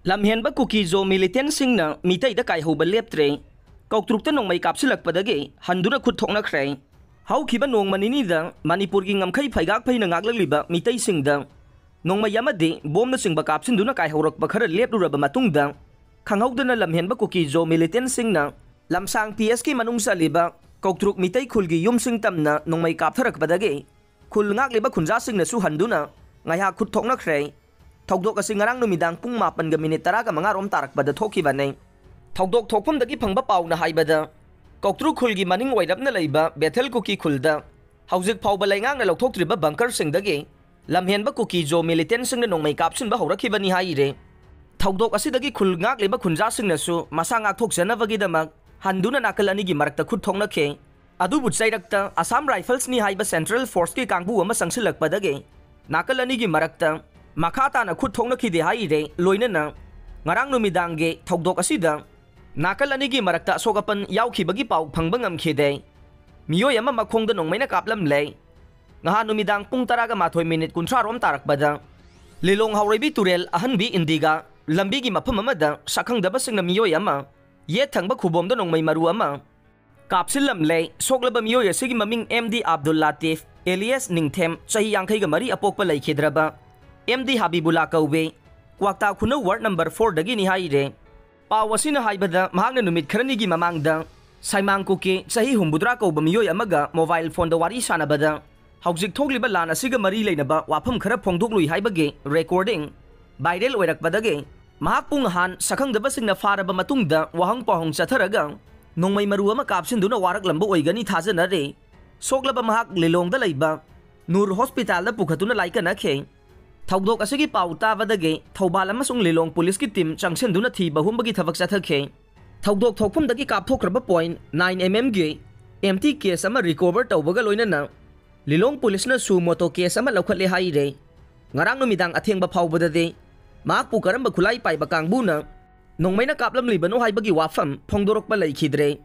lamhenba kukizo militant singna mitai da kai hoba leptre kautrukta nongmai kapsilakpadagi handuna khut thokna khrai haukiba nongmanini da manipur gi ngamkhai phaigak phaina ngaklagliba mitai singda nongmai yamade bomna singba kapsinduna kai horakba khara lepluraba matungda khanghaudana lamhenba kukizo militant singna lamsang ps ki manungsa liba kautruk mitai khulgi yumsing tamna nongmai kaptharakpadagi khul ngagliba khunja singna su handuna ngaiha khut thokna khrai Thogdok asing ngarang numidang pung mapan ga minit tara ka mga rom tarak bada thoki ba nay. Thogdok thokpum dagi phangba paw na haibada. Koktru khulgi maning wairap na layba Bethel Kuki khulda. Hauzik paw balay ngang na lokthoktriba bunker sing dagi. Lamhen ba Kuki jo militant sing na nong may kapsun ba haurakhiba ni haire. Thogdok asi dagi khul ngak liba khunja sing na su masa ngak thok sana wagi damag handuna nakalani gi marakta khut thong na khe. Adu butsai rakta Assam Rifles ni haiba Central Force ki kangbu ama sangsilak padagi. Nakalani gi marakta Makata na khut thong na khide haire loina na ngarang numidangge thogdok asida nakalani gi marakta sogapan yaukhibagi paw phangbangam khide miyoy ama makhongda nongmaina kaplam lei ngaha numidang pung taraga mathoi minute kunthra rom tarak bada lilong haurebi turel ahanbi indiga lambi gi mafam amada sakhangdaba singna miyoy ama ye thangba khubomda nongmai maru ama kapsilam lei soglaba miyoy asigi maming MD Abdul Latif alias Ningthem chahi 50 ga mari apokpa leikhidraba MD Habibullah Kauwe Kwakta Khuna Ward number 4 dagi ni haire Pawasina haibada mahagna numit kharani gi mamangda Saimang Kuki sahi humbudra kauba miyoy amaga mobile phone da wari sanabada Haujik thogliba lan asiga mari leinaba wafam khara phongdoklui haibage recording viral oirakpadage mahak pung han sakhangdaba singna faraba matungda wahang pahong chatharaga nongmai maru ama kapsinduna warak lamba oigani thajana re soglaba mahak lilongda leiba Nur Hospital da pukhatuna laikana khe Thogdok asigi paw tabadagi Thobal amasung Lilong police ki team changsenduna thiba humbagi thabak chathakhe Thogdok thokphum dagi kapthokraba point 9mm gi empty case ama recover tawbaga loinana Lilong police na su moto case ama lokhatle haire ngarang numidang athengba phawbadade mak pu karamba khulai paiba kangbuna nongmaina kaplam libano haibagi wafam phongdorokba leikhidre